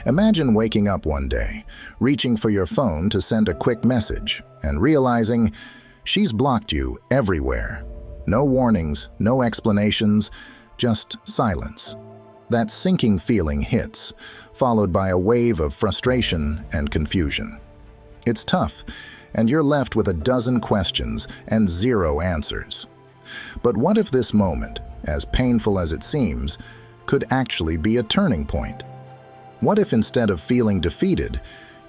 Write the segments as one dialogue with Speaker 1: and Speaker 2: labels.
Speaker 1: Imagine waking up one day, reaching for your phone to send a quick message, and realizing she's blocked you everywhere. No warnings, no explanations, just silence. That sinking feeling hits, followed by a wave of frustration and confusion. It's tough, and you're left with a dozen questions and zero answers. But what if this moment, as painful as it seems, could actually be a turning point? What if instead of feeling defeated,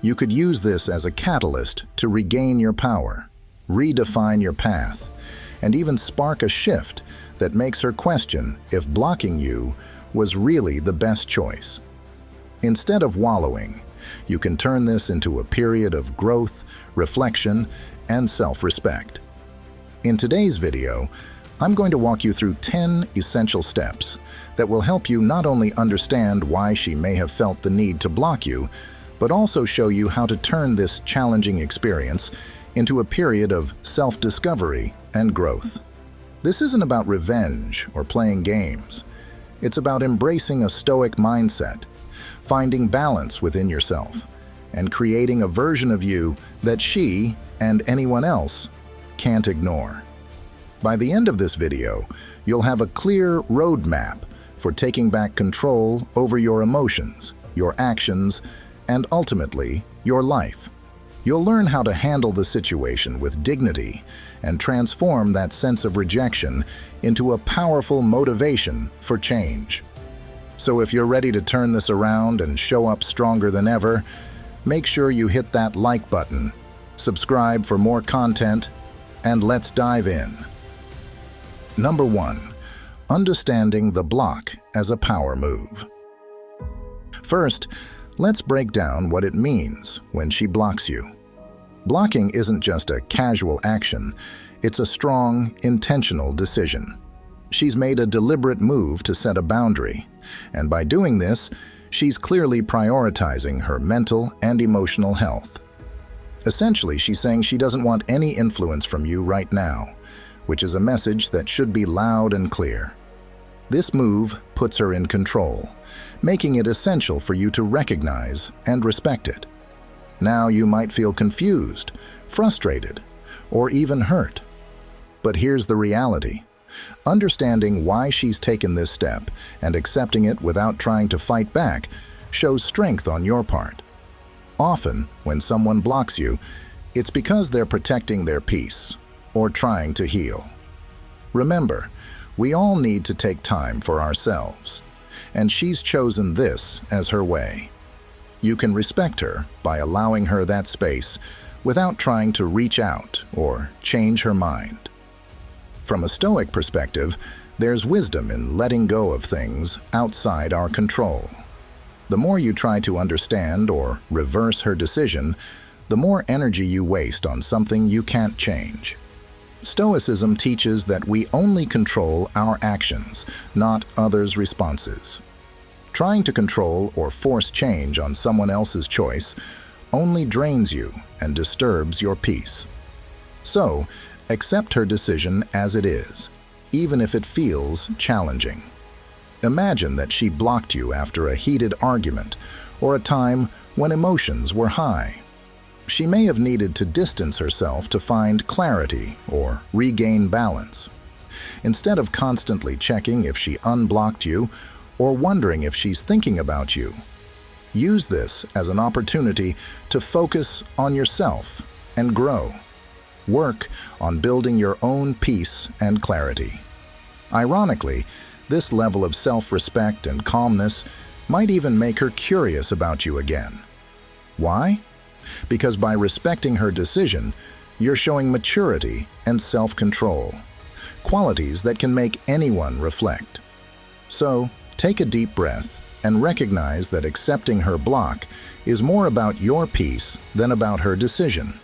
Speaker 1: you could use this as a catalyst to regain your power, redefine your path, and even spark a shift that makes her question if blocking you was really the best choice? Instead of wallowing, you can turn this into a period of growth, reflection, and self-respect. In today's video, I'm going to walk you through 10 essential steps that will help you not only understand why she may have felt the need to block you, but also show you how to turn this challenging experience into a period of self-discovery and growth. This isn't about revenge or playing games. It's about embracing a Stoic mindset, finding balance within yourself, and creating a version of you that she and anyone else can't ignore. By the end of this video, you'll have a clear roadmap for taking back control over your emotions, your actions, and ultimately, your life. You'll learn how to handle the situation with dignity and transform that sense of rejection into a powerful motivation for change. So if you're ready to turn this around and show up stronger than ever, make sure you hit that like button, subscribe for more content, and let's dive in. Number 1. Understanding the block as a power move. First, let's break down what it means when she blocks you. Blocking isn't just a casual action, it's a strong, intentional decision. She's made a deliberate move to set a boundary, and by doing this, she's clearly prioritizing her mental and emotional health. Essentially, she's saying she doesn't want any influence from you right now, which is a message that should be loud and clear. This move puts her in control, making it essential for you to recognize and respect it. Now you might feel confused, frustrated, or even hurt. But here's the reality. Understanding why she's taken this step and accepting it without trying to fight back shows strength on your part. Often, when someone blocks you, it's because they're protecting their peace or trying to heal. Remember, we all need to take time for ourselves, and she's chosen this as her way. You can respect her by allowing her that space without trying to reach out or change her mind. From a Stoic perspective, there's wisdom in letting go of things outside our control. The more you try to understand or reverse her decision, the more energy you waste on something you can't change. Stoicism teaches that we only control our actions, not others' responses. Trying to control or force change on someone else's choice only drains you and disturbs your peace. So, accept her decision as it is, even if it feels challenging. Imagine that she blocked you after a heated argument or a time when emotions were high. She may have needed to distance herself to find clarity or regain balance. Instead of constantly checking if she unblocked you or wondering if she's thinking about you, use this as an opportunity to focus on yourself and grow. Work on building your own peace and clarity. Ironically, this level of self-respect and calmness might even make her curious about you again. Why? Because by respecting her decision, you're showing maturity and self-control, qualities that can make anyone reflect. So, take a deep breath and recognize that accepting her block is more about your peace than about her decision.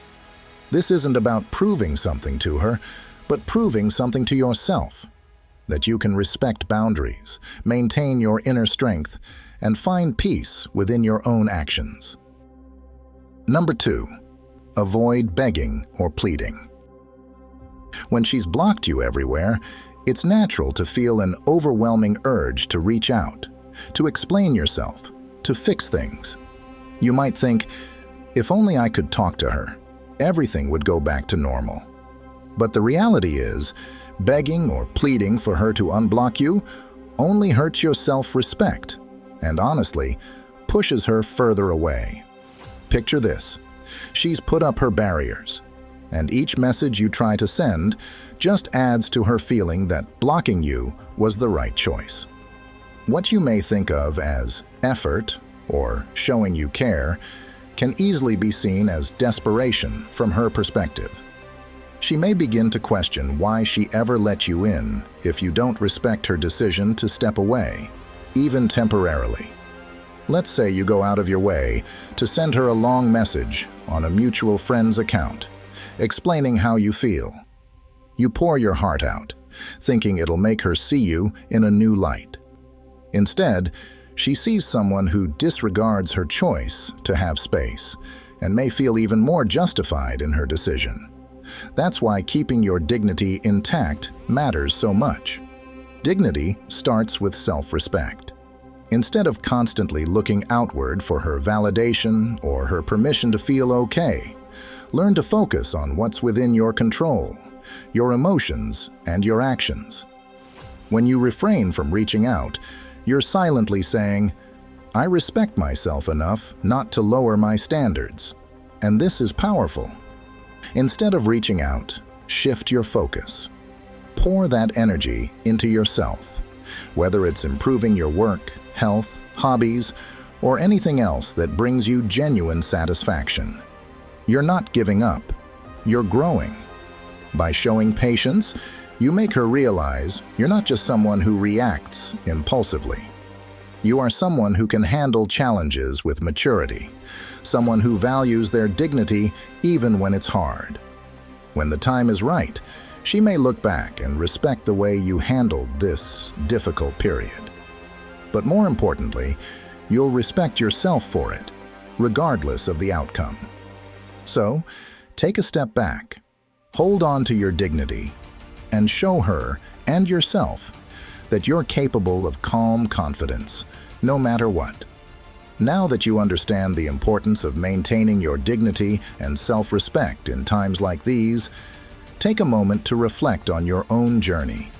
Speaker 1: This isn't about proving something to her, but proving something to yourself. That you can respect boundaries, maintain your inner strength, and find peace within your own actions. Number 2. Avoid begging or pleading. When she's blocked you everywhere, it's natural to feel an overwhelming urge to reach out, to explain yourself, to fix things. You might think, if only I could talk to her, everything would go back to normal. But the reality is, begging or pleading for her to unblock you only hurts your self-respect and, honestly, pushes her further away. Picture this. She's put up her barriers, and each message you try to send just adds to her feeling that blocking you was the right choice. What you may think of as effort or showing you care can easily be seen as desperation from her perspective. She may begin to question why she ever let you in if you don't respect her decision to step away, even temporarily. Let's say you go out of your way to send her a long message on a mutual friend's account, explaining how you feel. You pour your heart out, thinking it'll make her see you in a new light. Instead, she sees someone who disregards her choice to have space and may feel even more justified in her decision. That's why keeping your dignity intact matters so much. Dignity starts with self-respect. Instead of constantly looking outward for her validation or her permission to feel okay, learn to focus on what's within your control, your emotions, and your actions. When you refrain from reaching out, you're silently saying, I respect myself enough not to lower my standards. And this is powerful. Instead of reaching out, shift your focus. Pour that energy into yourself, whether it's improving your work, health, hobbies, or anything else that brings you genuine satisfaction. You're not giving up, you're growing. By showing patience, you make her realize you're not just someone who reacts impulsively. You are someone who can handle challenges with maturity, someone who values their dignity even when it's hard. When the time is right, she may look back and respect the way you handled this difficult period. But more importantly, you'll respect yourself for it, regardless of the outcome. So, take a step back, hold on to your dignity, and show her and yourself that you're capable of calm confidence, no matter what. Now that you understand the importance of maintaining your dignity and self-respect in times like these, take a moment to reflect on your own journey.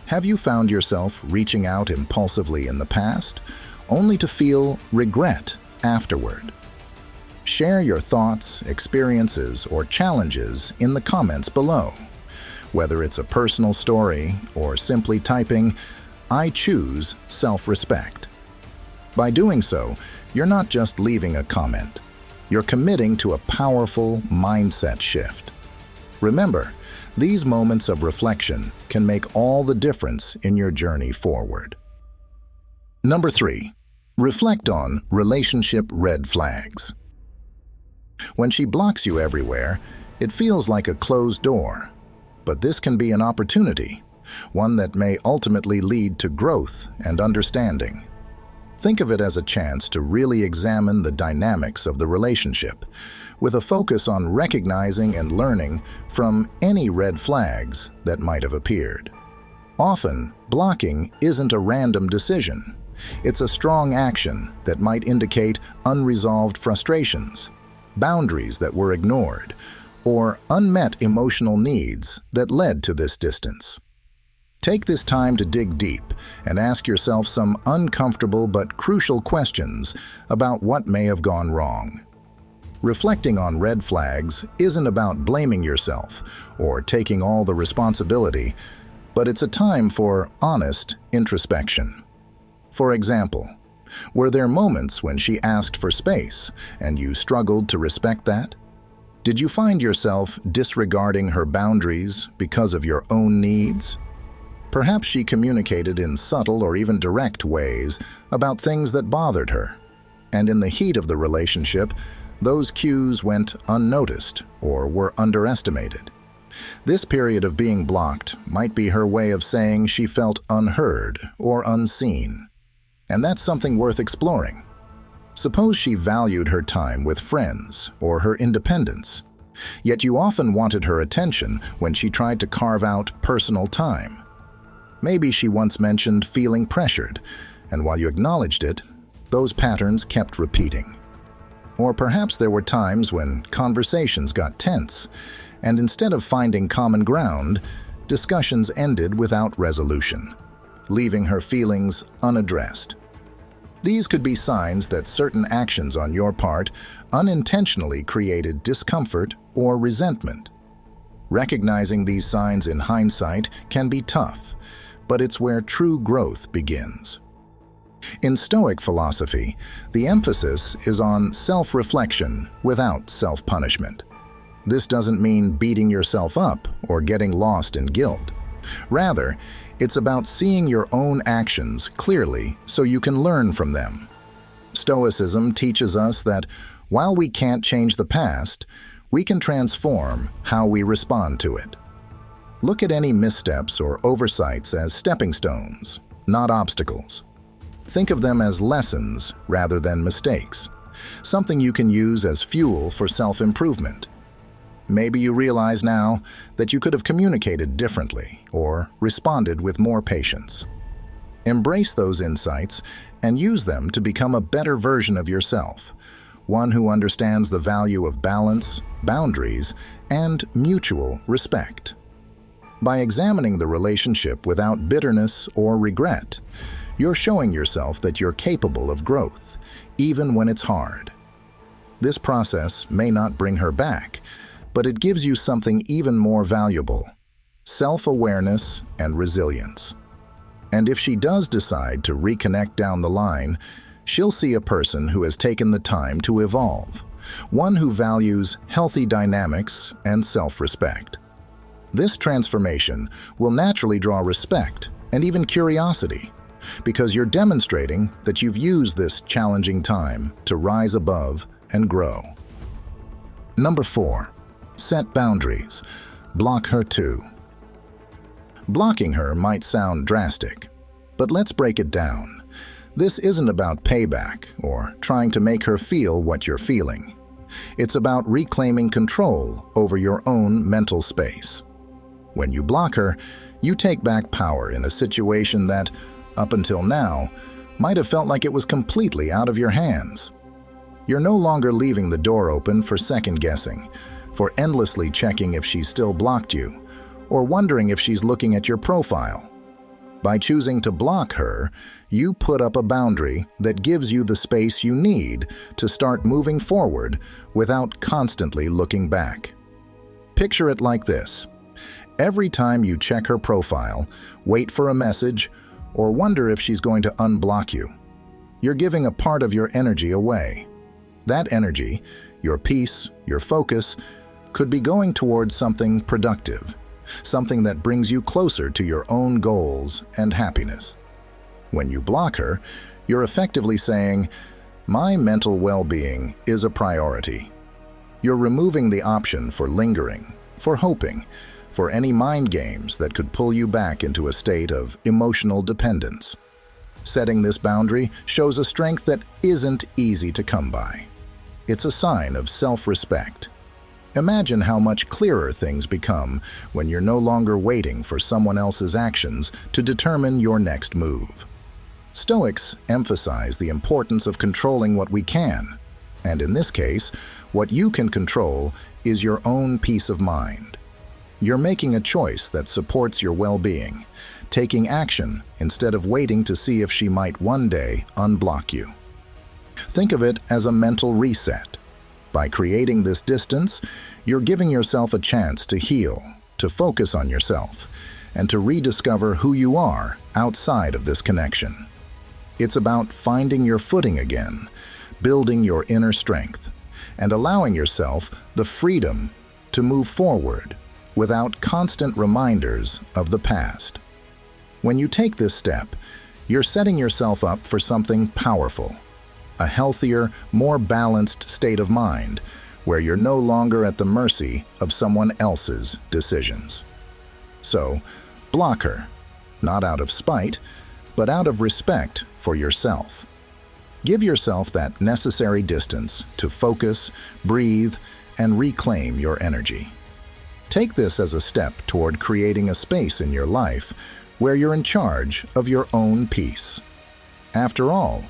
Speaker 1: Have you found yourself reaching out impulsively in the past, only to feel regret afterward? Share your thoughts, experiences, or challenges in the comments below. Whether it's a personal story or simply typing, I choose self-respect. By doing so, you're not just leaving a comment. You're committing to a powerful mindset shift. Remember, these moments of reflection can make all the difference in your journey forward. Number 3. Reflect on relationship red flags. When she blocks you everywhere, it feels like a closed door. But this can be an opportunity, one that may ultimately lead to growth and understanding. Think of it as a chance to really examine the dynamics of the relationship, with a focus on recognizing and learning from any red flags that might have appeared. Often, blocking isn't a random decision. It's a strong action that might indicate unresolved frustrations, boundaries that were ignored, or unmet emotional needs that led to this distance. Take this time to dig deep and ask yourself some uncomfortable but crucial questions about what may have gone wrong. Reflecting on red flags isn't about blaming yourself or taking all the responsibility, but it's a time for honest introspection. For example, were there moments when she asked for space and you struggled to respect that? Did you find yourself disregarding her boundaries because of your own needs? Perhaps she communicated in subtle or even direct ways about things that bothered her, and in the heat of the relationship, those cues went unnoticed or were underestimated. This period of being blocked might be her way of saying she felt unheard or unseen, and that's something worth exploring. Suppose she valued her time with friends or her independence, yet you often wanted her attention when she tried to carve out personal time. Maybe she once mentioned feeling pressured, and while you acknowledged it, Those patterns kept repeating. Or perhaps there were times when conversations got tense, and instead of finding common ground, discussions ended without resolution, leaving her feelings unaddressed. These could be signs that certain actions on your part unintentionally created discomfort or resentment. Recognizing these signs in hindsight can be tough, but it's where true growth begins. In Stoic philosophy, the emphasis is on self-reflection without self-punishment. This doesn't mean beating yourself up or getting lost in guilt. Rather, it's about seeing your own actions clearly so you can learn from them. Stoicism teaches us that while we can't change the past, we can transform how we respond to it. Look at any missteps or oversights as stepping stones, not obstacles. Think of them as lessons rather than mistakes, something you can use as fuel for self-improvement. Maybe you realize now that you could have communicated differently or responded with more patience. Embrace those insights and use them to become a better version of yourself, one who understands the value of balance, boundaries, and mutual respect. By examining the relationship without bitterness or regret, you're showing yourself that you're capable of growth, even when it's hard. This process may not bring her back, but it gives you something even more valuable: self-awareness and resilience. And if she does decide to reconnect down the line, she'll see a person who has taken the time to evolve, one who values healthy dynamics and self-respect. This transformation will naturally draw respect and even curiosity, because you're demonstrating that you've used this challenging time to rise above and grow. Number 4. Set boundaries. Block her too. Blocking her might sound drastic, but let's break it down. This isn't about payback or trying to make her feel what you're feeling. It's about reclaiming control over your own mental space. When you block her, you take back power in a situation that, up until now, might have felt like it was completely out of your hands. You're no longer leaving the door open for second-guessing, for endlessly checking if she's still blocked you, or wondering if she's looking at your profile. By choosing to block her, you put up a boundary that gives you the space you need to start moving forward without constantly looking back. Picture it like this. Every time you check her profile, wait for a message, or wonder if she's going to unblock you, you're giving a part of your energy away. That energy, your peace, your focus, could be going towards something productive, something that brings you closer to your own goals and happiness. When you block her, you're effectively saying, "My mental well-being is a priority." You're removing the option for lingering, for hoping, for any mind games that could pull you back into a state of emotional dependence. Setting this boundary shows a strength that isn't easy to come by. It's a sign of self-respect. Imagine how much clearer things become when you're no longer waiting for someone else's actions to determine your next move. Stoics emphasize the importance of controlling what we can, and in this case, what you can control is your own peace of mind. You're making a choice that supports your well-being, taking action instead of waiting to see if she might one day unblock you. Think of it as a mental reset. By creating this distance, you're giving yourself a chance to heal, to focus on yourself, and to rediscover who you are outside of this connection. It's about finding your footing again, building your inner strength, and allowing yourself the freedom to move forward without constant reminders of the past. When you take this step, you're setting yourself up for something powerful, a healthier, more balanced state of mind, where you're no longer at the mercy of someone else's decisions. So, block her, not out of spite, but out of respect for yourself. Give yourself that necessary distance to focus, breathe, and reclaim your energy. Take this as a step toward creating a space in your life where you're in charge of your own peace. After all,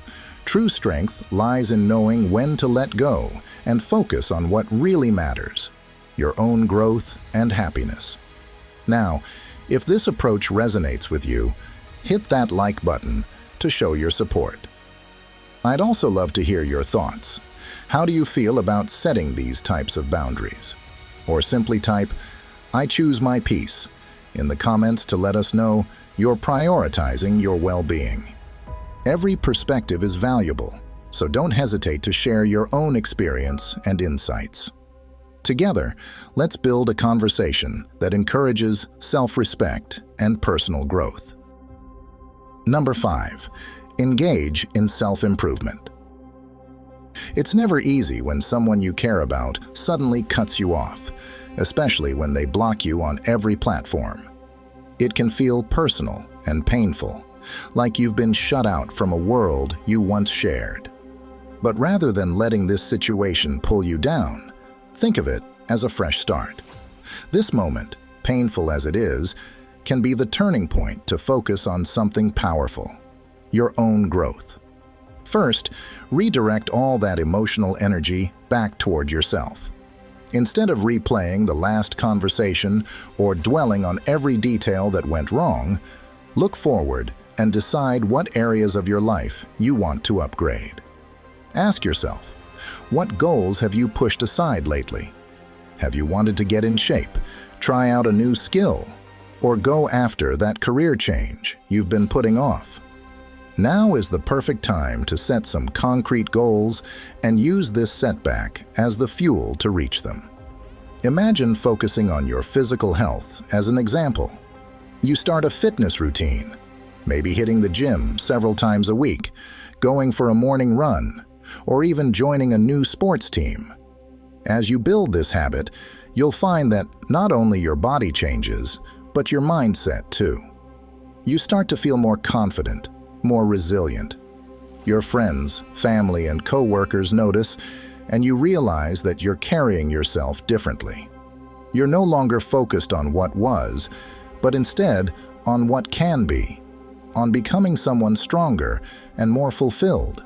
Speaker 1: True strength lies in knowing when to let go and focus on what really matters, your own growth and happiness. Now, if this approach resonates with you, hit that like button to show your support. I'd also love to hear your thoughts. How do you feel about setting these types of boundaries? Or simply type, "I choose my peace," in the comments to let us know you're prioritizing your well-being. Every perspective is valuable, so don't hesitate to share your own experience and insights. Together, let's build a conversation that encourages self-respect and personal growth. Number 5, engage in self-improvement. It's never easy when someone you care about suddenly cuts you off, especially when they block you on every platform. It can feel personal and painful, like you've been shut out from a world you once shared. But rather than letting this situation pull you down, think of it as a fresh start. This moment, painful as it is, can be the turning point to focus on something powerful, your own growth. First, redirect all that emotional energy back toward yourself. Instead of replaying the last conversation or dwelling on every detail that went wrong, look forward and decide what areas of your life you want to upgrade. Ask yourself, what goals have you pushed aside lately? Have you wanted to get in shape, try out a new skill, or go after that career change you've been putting off? Now is the perfect time to set some concrete goals and use this setback as the fuel to reach them. Imagine focusing on your physical health as an example. You start a fitness routine, maybe hitting the gym several times a week, going for a morning run, or even joining a new sports team. As you build this habit, you'll find that not only your body changes, but your mindset too. You start to feel more confident, more resilient. Your friends, family, and coworkers notice, and you realize that you're carrying yourself differently. You're no longer focused on what was, but instead on what can be, on becoming someone stronger and more fulfilled.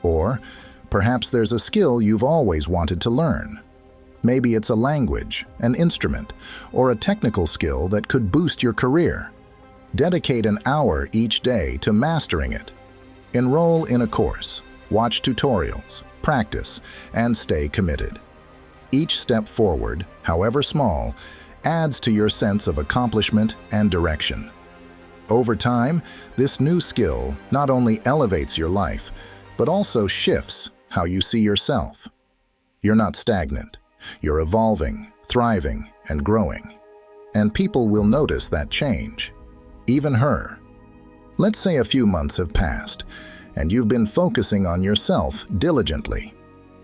Speaker 1: Or perhaps there's a skill you've always wanted to learn. Maybe it's a language, an instrument, or a technical skill that could boost your career. Dedicate an hour each day to mastering it. Enroll in a course, watch tutorials, practice, and stay committed. Each step forward, however small, adds to your sense of accomplishment and direction. Over time, this new skill not only elevates your life, but also shifts how you see yourself. You're not stagnant. You're evolving, thriving, and growing. And people will notice that change. Even her. Let's say a few months have passed, and you've been focusing on yourself diligently.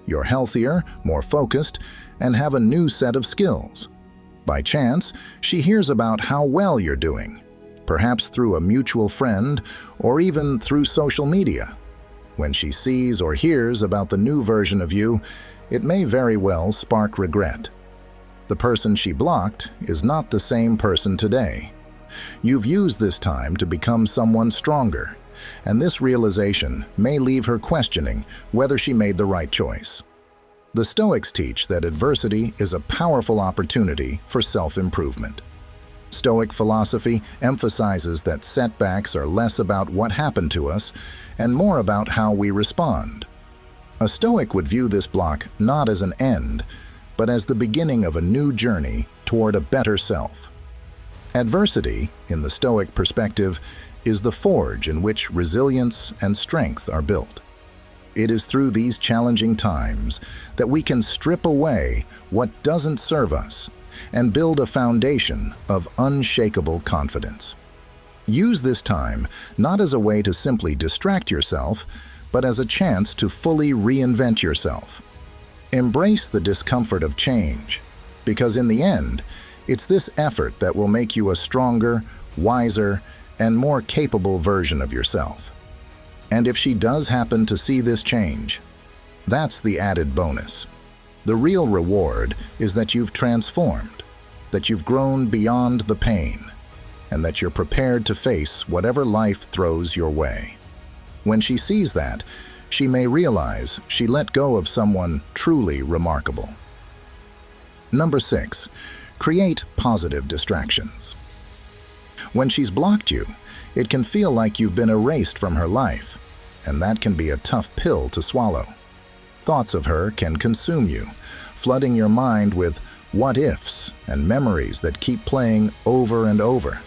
Speaker 1: You're healthier, more focused, and have a new set of skills. By chance, she hears about how well you're doing, perhaps through a mutual friend or even through social media. When she sees or hears about the new version of you, it may very well spark regret. The person she blocked is not the same person today. You've used this time to become someone stronger, and this realization may leave her questioning whether she made the right choice. The Stoics teach that adversity is a powerful opportunity for self-improvement. Stoic philosophy emphasizes that setbacks are less about what happened to us and more about how we respond. A Stoic would view this block not as an end, but as the beginning of a new journey toward a better self. Adversity, in the Stoic perspective, is the forge in which resilience and strength are built. It is through these challenging times that we can strip away what doesn't serve us and build a foundation of unshakable confidence. Use this time not as a way to simply distract yourself, but as a chance to fully reinvent yourself. Embrace the discomfort of change, because in the end, it's this effort that will make you a stronger, wiser, and more capable version of yourself. And if she does happen to see this change, that's the added bonus. The real reward is that you've transformed, that you've grown beyond the pain, and that you're prepared to face whatever life throws your way. When she sees that, she may realize she let go of someone truly remarkable. Number 6. Create positive distractions. When she's blocked you, it can feel like you've been erased from her life, and that can be a tough pill to swallow. Thoughts of her can consume you, flooding your mind with what-ifs and memories that keep playing over and over.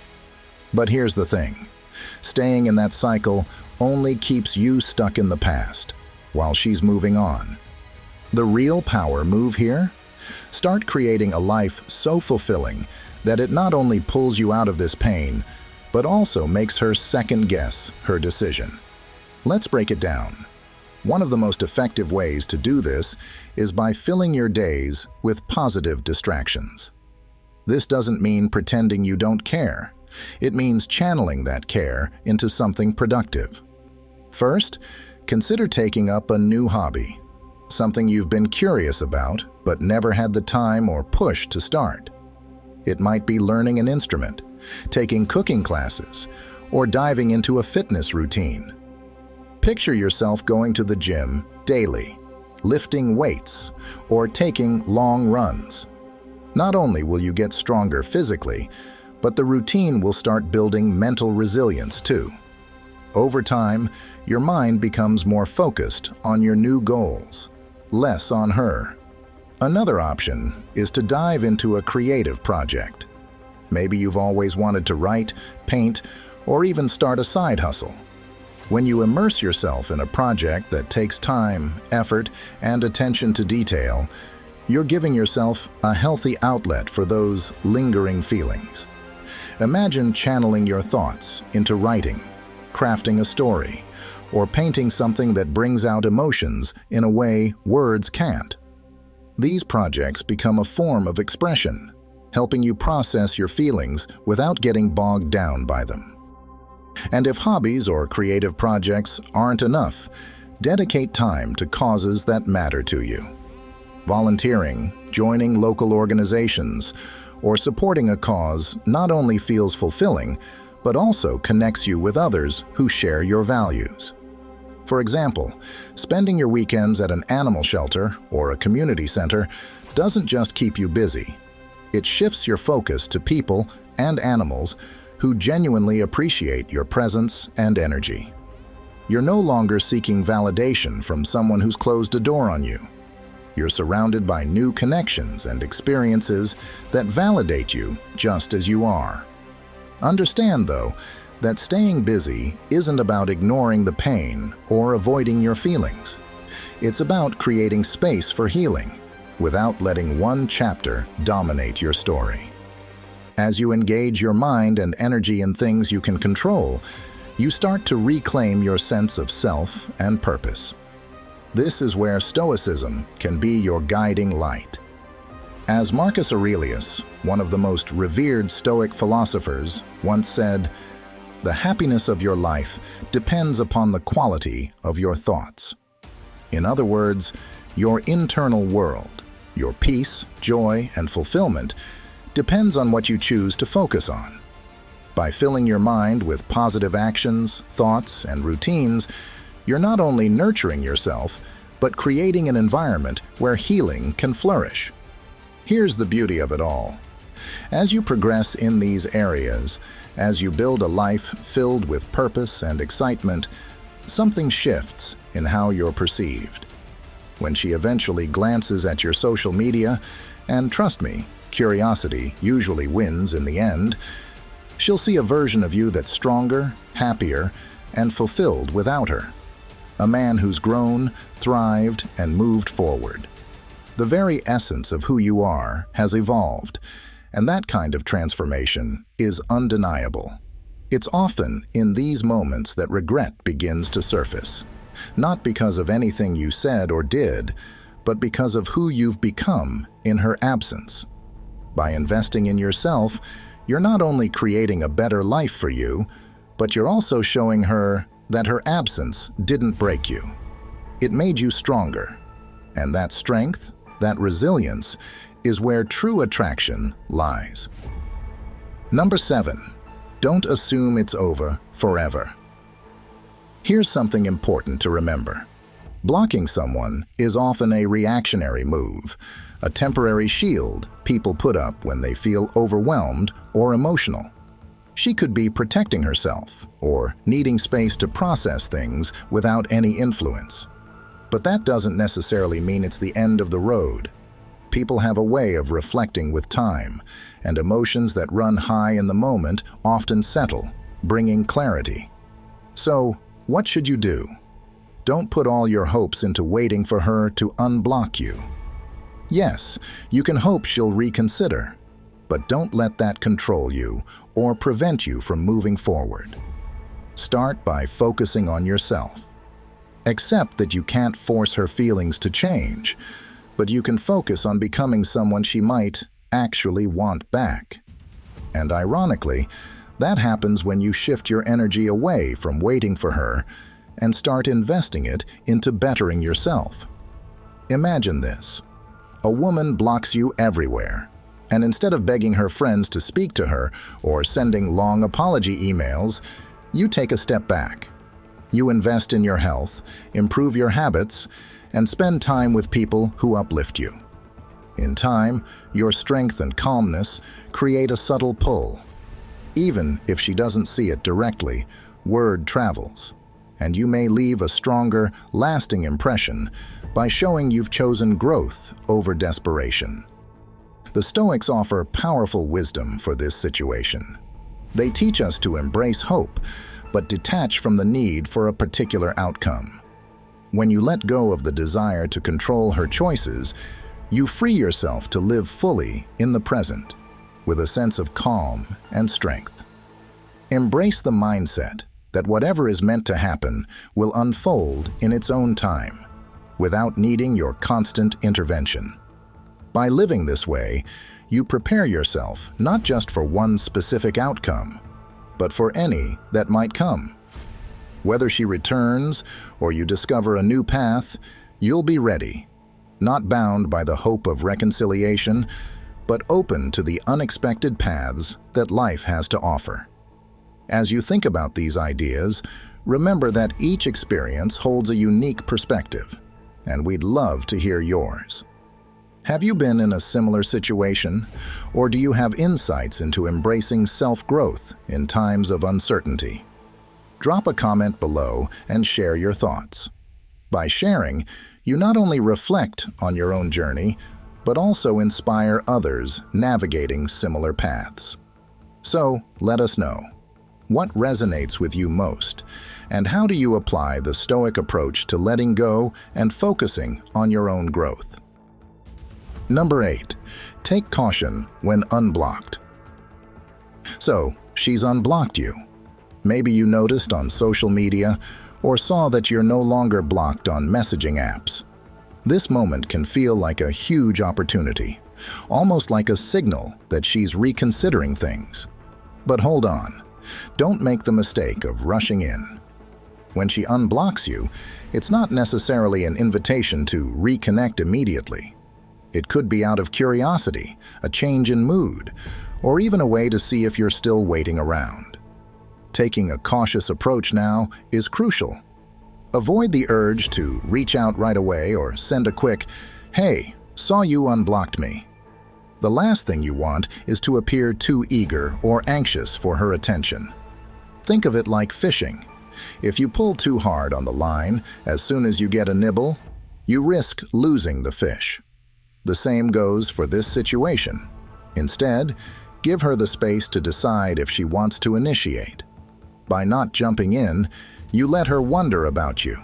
Speaker 1: But here's the thing. Staying in that cycle only keeps you stuck in the past, while she's moving on. The real power move here? Start creating a life so fulfilling that it not only pulls you out of this pain, but also makes her second-guess her decision. Let's break it down. One of the most effective ways to do this is by filling your days with positive distractions. This doesn't mean pretending you don't care. It means channeling that care into something productive. First, consider taking up a new hobby, something you've been curious about but never had the time or push to start. It might be learning an instrument, taking cooking classes, or diving into a fitness routine. Picture yourself going to the gym daily, lifting weights, or taking long runs. Not only will you get stronger physically, but the routine will start building mental resilience too. Over time, your mind becomes more focused on your new goals, less on her. Another option is to dive into a creative project. Maybe you've always wanted to write, paint, or even start a side hustle. When you immerse yourself in a project that takes time, effort, and attention to detail, you're giving yourself a healthy outlet for those lingering feelings. Imagine channeling your thoughts into writing, crafting a story, or painting something that brings out emotions in a way words can't. These projects become a form of expression, helping you process your feelings without getting bogged down by them. And if hobbies or creative projects aren't enough, dedicate time to causes that matter to you. Volunteering, joining local organizations, or supporting a cause not only feels fulfilling, but also connects you with others who share your values. For example, spending your weekends at an animal shelter or a community center doesn't just keep you busy. It shifts your focus to people and animals who genuinely appreciate your presence and energy. You're no longer seeking validation from someone who's closed a door on you. You're surrounded by new connections and experiences that validate you just as you are. Understand, though, that staying busy isn't about ignoring the pain or avoiding your feelings. It's about creating space for healing without letting one chapter dominate your story. As you engage your mind and energy in things you can control, you start to reclaim your sense of self and purpose. This is where Stoicism can be your guiding light. As Marcus Aurelius, one of the most revered Stoic philosophers, once said, "The happiness of your life depends upon the quality of your thoughts." In other words, your internal world, your peace, joy, and fulfillment depends on what you choose to focus on. By filling your mind with positive actions, thoughts, and routines, you're not only nurturing yourself, but creating an environment where healing can flourish. Here's the beauty of it all. As you progress in these areas, as you build a life filled with purpose and excitement, something shifts in how you're perceived. When she eventually glances at your social media, and trust me, curiosity usually wins in the end, she'll see a version of you that's stronger, happier, and fulfilled without her. A man who's grown, thrived, and moved forward. The very essence of who you are has evolved, and that kind of transformation is undeniable. It's often in these moments that regret begins to surface, not because of anything you said or did, but because of who you've become in her absence. By investing in yourself, you're not only creating a better life for you, but you're also showing her that her absence didn't break you. It made you stronger. And that strength, that resilience, is where true attraction lies. Number 7, don't assume it's over forever. Here's something important to remember. Blocking someone is often a reactionary move, a temporary shield people put up when they feel overwhelmed or emotional. She could be protecting herself or needing space to process things without any influence. But that doesn't necessarily mean it's the end of the road. People have a way of reflecting with time, and emotions that run high in the moment often settle, bringing clarity. So, what should you do? Don't put all your hopes into waiting for her to unblock you. Yes, you can hope she'll reconsider, but don't let that control you or prevent you from moving forward. Start by focusing on yourself. Accept that you can't force her feelings to change, but you can focus on becoming someone she might actually want back. And ironically, that happens when you shift your energy away from waiting for her and start investing it into bettering yourself. Imagine this. A woman blocks you everywhere, and instead of begging her friends to speak to her or sending long apology emails, you take a step back. You invest in your health, improve your habits, and spend time with people who uplift you. In time, your strength and calmness create a subtle pull. Even if she doesn't see it directly, word travels, and you may leave a stronger, lasting impression by showing you've chosen growth over desperation. The Stoics offer powerful wisdom for this situation. They teach us to embrace hope, but detach from the need for a particular outcome. When you let go of the desire to control her choices, you free yourself to live fully in the present, with a sense of calm and strength. Embrace the mindset that whatever is meant to happen will unfold in its own time, without needing your constant intervention. By living this way, you prepare yourself not just for one specific outcome, but for any that might come. Whether she returns or you discover a new path, you'll be ready, not bound by the hope of reconciliation, but open to the unexpected paths that life has to offer. As you think about these ideas, remember that each experience holds a unique perspective, and we'd love to hear yours. Have you been in a similar situation, or do you have insights into embracing self-growth in times of uncertainty? Drop a comment below and share your thoughts. By sharing, you not only reflect on your own journey, but also inspire others navigating similar paths. So, let us know. What resonates with you most, and how do you apply the Stoic approach to letting go and focusing on your own growth? Number 8. Take caution when unblocked. So, she's unblocked you. Maybe you noticed on social media or saw that you're no longer blocked on messaging apps. This moment can feel like a huge opportunity, almost like a signal that she's reconsidering things. But hold on. Don't make the mistake of rushing in. When she unblocks you, it's not necessarily an invitation to reconnect immediately. It could be out of curiosity, a change in mood, or even a way to see if you're still waiting around. Taking a cautious approach now is crucial. Avoid the urge to reach out right away or send a quick, "Hey, saw you unblocked me." The last thing you want is to appear too eager or anxious for her attention. Think of it like fishing. If you pull too hard on the line as soon as you get a nibble, you risk losing the fish. The same goes for this situation. Instead, give her the space to decide if she wants to initiate. By not jumping in, you let her wonder about you,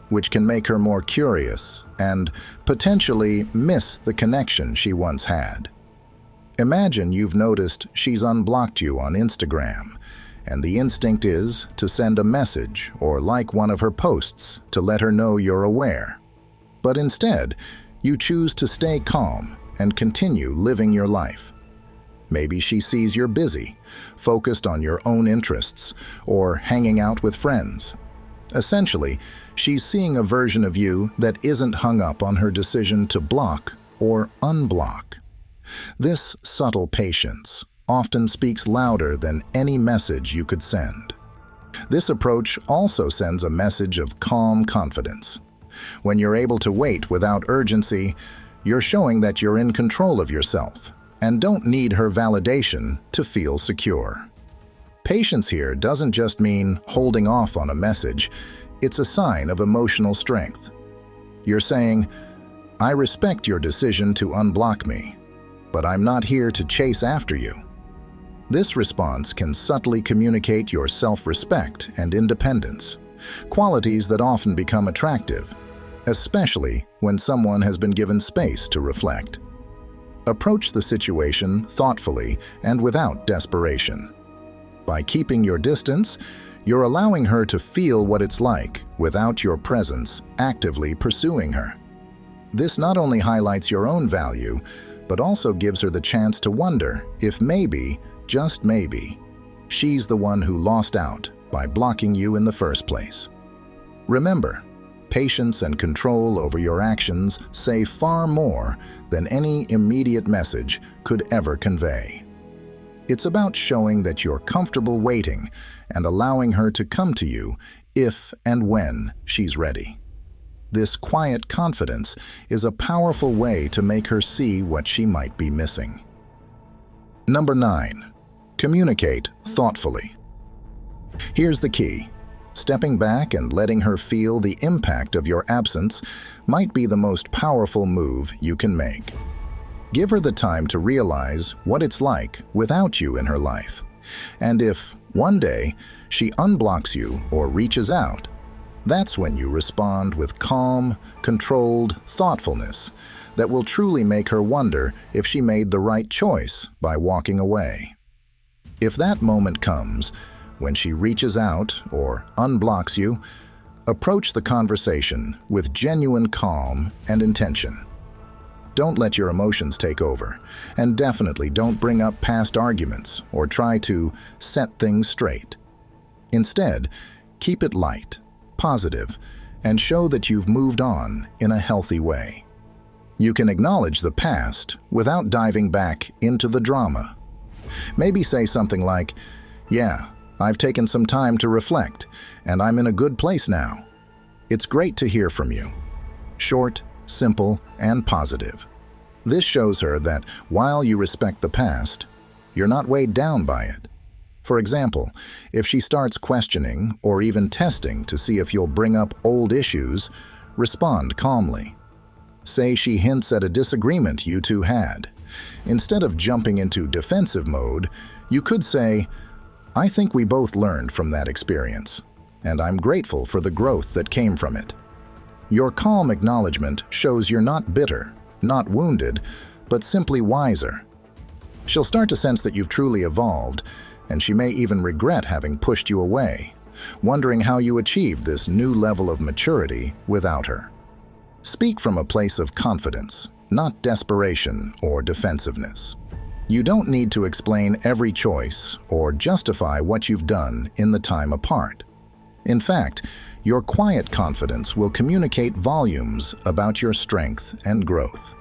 Speaker 1: which can make her more curious and potentially miss the connection she once had. Imagine you've noticed she's unblocked you on Instagram, and the instinct is to send a message or like one of her posts to let her know you're aware. But instead, you choose to stay calm and continue living your life. Maybe she sees you're busy, focused on your own interests, or hanging out with friends. Essentially, she's seeing a version of you that isn't hung up on her decision to block or unblock. This subtle patience often speaks louder than any message you could send. This approach also sends a message of calm confidence. When you're able to wait without urgency, you're showing that you're in control of yourself and don't need her validation to feel secure. Patience here doesn't just mean holding off on a message, it's a sign of emotional strength. You're saying, "I respect your decision to unblock me, but I'm not here to chase after you." This response can subtly communicate your self-respect and independence, qualities that often become attractive, especially when someone has been given space to reflect. Approach the situation thoughtfully and without desperation. By keeping your distance, you're allowing her to feel what it's like without your presence actively pursuing her. This not only highlights your own value, but also gives her the chance to wonder if maybe, just maybe, she's the one who lost out by blocking you in the first place. Remember, patience and control over your actions say far more than any immediate message could ever convey. It's about showing that you're comfortable waiting and allowing her to come to you if and when she's ready. This quiet confidence is a powerful way to make her see what she might be missing. Number 9. Communicate thoughtfully. Here's the key. Stepping back and letting her feel the impact of your absence might be the most powerful move you can make. Give her the time to realize what it's like without you in her life. And if, one day, she unblocks you or reaches out, that's when you respond with calm, controlled thoughtfulness that will truly make her wonder if she made the right choice by walking away. If that moment comes, when she reaches out or unblocks you, approach the conversation with genuine calm and intention. Don't let your emotions take over, and definitely don't bring up past arguments or try to set things straight. Instead, keep it light, positive, and show that you've moved on in a healthy way. You can acknowledge the past without diving back into the drama. Maybe say something like, "Yeah, I've taken some time to reflect, and I'm in a good place now. It's great to hear from you." Short, simple, and positive. This shows her that while you respect the past, you're not weighed down by it. For example, if she starts questioning or even testing to see if you'll bring up old issues, respond calmly. Say she hints at a disagreement you two had. Instead of jumping into defensive mode, you could say, "I think we both learned from that experience, and I'm grateful for the growth that came from it." Your calm acknowledgement shows you're not bitter, not wounded, but simply wiser. She'll start to sense that you've truly evolved, and she may even regret having pushed you away, wondering how you achieved this new level of maturity without her. Speak from a place of confidence, not desperation or defensiveness. You don't need to explain every choice or justify what you've done in the time apart. In fact, your quiet confidence will communicate volumes about your strength and growth.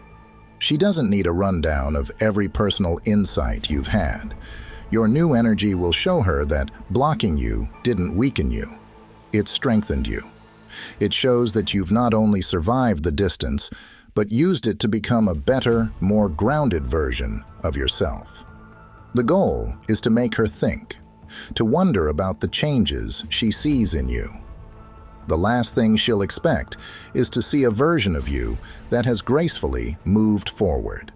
Speaker 1: She doesn't need a rundown of every personal insight you've had. Your new energy will show her that blocking you didn't weaken you, it strengthened you. It shows that you've not only survived the distance, but used it to become a better, more grounded version of yourself. The goal is to make her think, to wonder about the changes she sees in you. The last thing she'll expect is to see a version of you that has gracefully moved forward.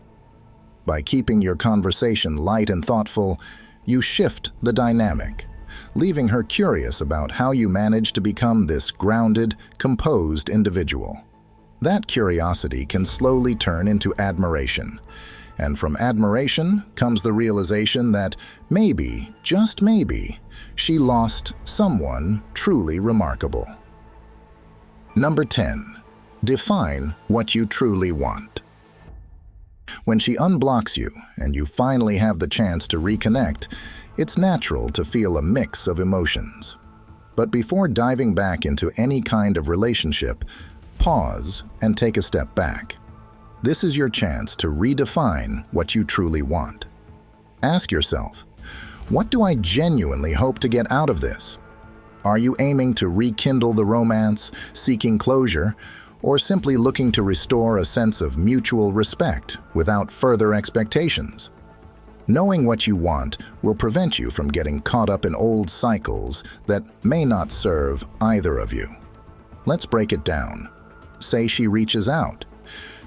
Speaker 1: By keeping your conversation light and thoughtful, you shift the dynamic, leaving her curious about how you managed to become this grounded, composed individual. That curiosity can slowly turn into admiration, and from admiration comes the realization that maybe, just maybe, she lost someone truly remarkable. Number 10. Define what you truly want. When she unblocks you and you finally have the chance to reconnect, it's natural to feel a mix of emotions. But before diving back into any kind of relationship, pause and take a step back. This is your chance to redefine what you truly want. Ask yourself, what do I genuinely hope to get out of this? Are you aiming to rekindle the romance, seeking closure, or simply looking to restore a sense of mutual respect without further expectations. Knowing what you want will prevent you from getting caught up in old cycles that may not serve either of you. Let's break it down. Say she reaches out.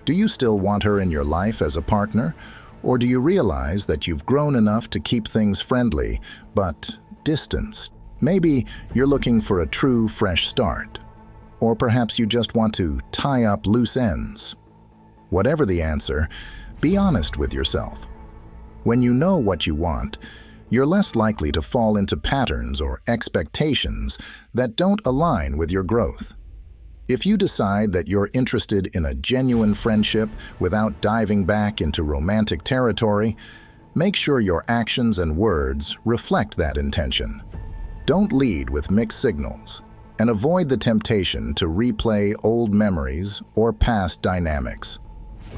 Speaker 1: Do you still want her in your life as a partner, or do you realize that you've grown enough to keep things friendly, but distanced? Maybe you're looking for a true, fresh start. Or perhaps you just want to tie up loose ends. Whatever the answer, be honest with yourself. When you know what you want, you're less likely to fall into patterns or expectations that don't align with your growth. If you decide that you're interested in a genuine friendship without diving back into romantic territory, make sure your actions and words reflect that intention. Don't lead with mixed signals, and avoid the temptation to replay old memories or past dynamics.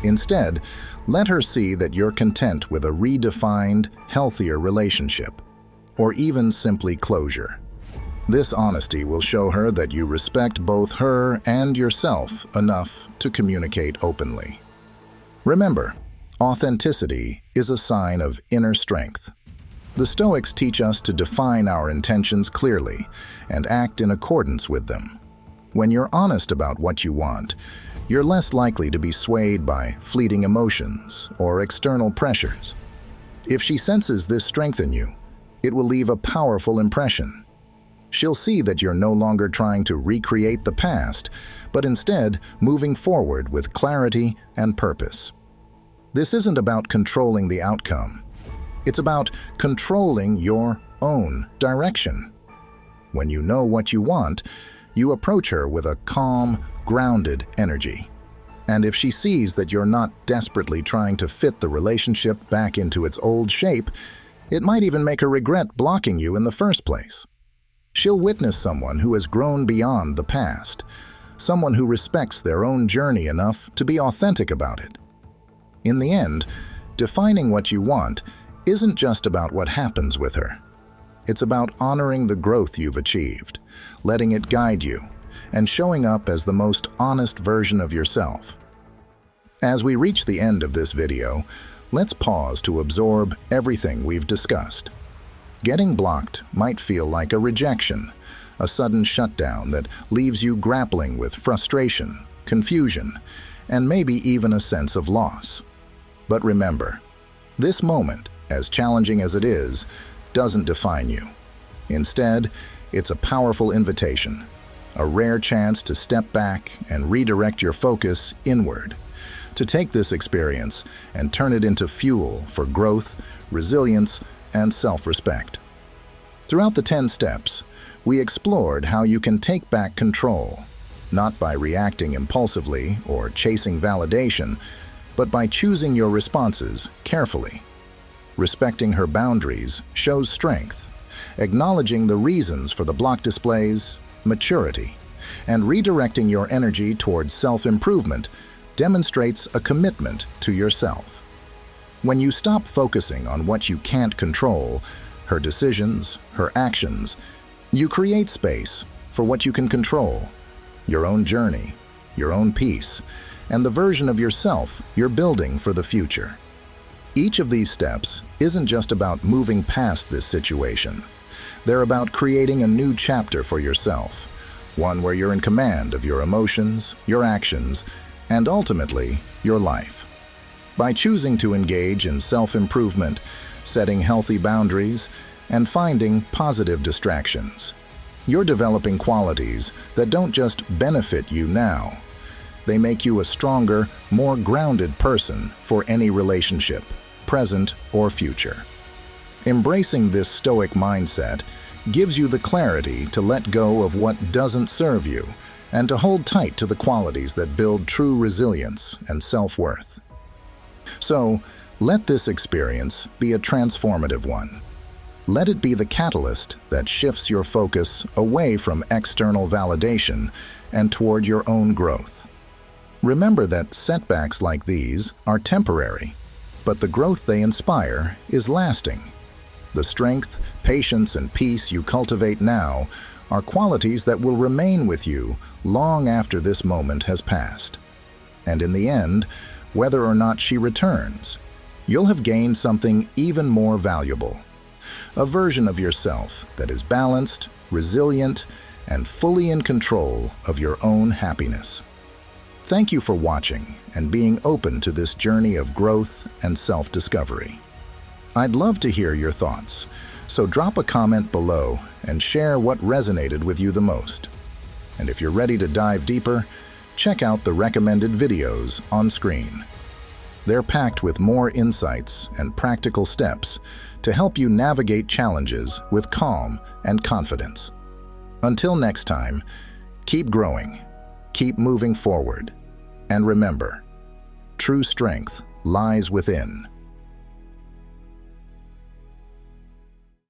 Speaker 1: Instead, let her see that you're content with a redefined, healthier relationship, or even simply closure. This honesty will show her that you respect both her and yourself enough to communicate openly. Remember, authenticity is a sign of inner strength. The Stoics teach us to define our intentions clearly and act in accordance with them. When you're honest about what you want, you're less likely to be swayed by fleeting emotions or external pressures. If she senses this strength in you, it will leave a powerful impression. She'll see that you're no longer trying to recreate the past, but instead moving forward with clarity and purpose. This isn't about controlling the outcome. It's about controlling your own direction. When you know what you want, you approach her with a calm, grounded energy. And if she sees that you're not desperately trying to fit the relationship back into its old shape, it might even make her regret blocking you in the first place. She'll witness someone who has grown beyond the past, someone who respects their own journey enough to be authentic about it. In the end, defining what you want isn't just about what happens with her. It's about honoring the growth you've achieved, letting it guide you, and showing up as the most honest version of yourself. As we reach the end of this video, let's pause to absorb everything we've discussed. Getting blocked might feel like a rejection, a sudden shutdown that leaves you grappling with frustration, confusion, and maybe even a sense of loss. But remember, this moment, as challenging as it is, doesn't define you. Instead, it's a powerful invitation, a rare chance to step back and redirect your focus inward, to take this experience and turn it into fuel for growth, resilience, and self-respect. Throughout the 10 steps, we explored how you can take back control, not by reacting impulsively or chasing validation, but by choosing your responses carefully. Respecting her boundaries shows strength, acknowledging the reasons for the block displays maturity, and redirecting your energy towards self-improvement demonstrates a commitment to yourself. When you stop focusing on what you can't control, her decisions, her actions, you create space for what you can control, your own journey, your own peace, and the version of yourself you're building for the future. Each of these steps isn't just about moving past this situation. They're about creating a new chapter for yourself, one where you're in command of your emotions, your actions, and ultimately, your life. By choosing to engage in self-improvement, setting healthy boundaries, and finding positive distractions, you're developing qualities that don't just benefit you now. They make you a stronger, more grounded person for any relationship, present or future. Embracing this Stoic mindset gives you the clarity to let go of what doesn't serve you and to hold tight to the qualities that build true resilience and self-worth. So, let this experience be a transformative one. Let it be the catalyst that shifts your focus away from external validation and toward your own growth. Remember that setbacks like these are temporary, but the growth they inspire is lasting. The strength, patience, and peace you cultivate now are qualities that will remain with you long after this moment has passed. And in the end, whether or not she returns, you'll have gained something even more valuable. A version of yourself that is balanced, resilient, and fully in control of your own happiness. Thank you for watching and being open to this journey of growth and self-discovery. I'd love to hear your thoughts, so drop a comment below and share what resonated with you the most. And if you're ready to dive deeper, check out the recommended videos on screen. They're packed with more insights and practical steps to help you navigate challenges with calm and confidence. Until next time, keep growing, keep moving forward, and remember, true strength lies within.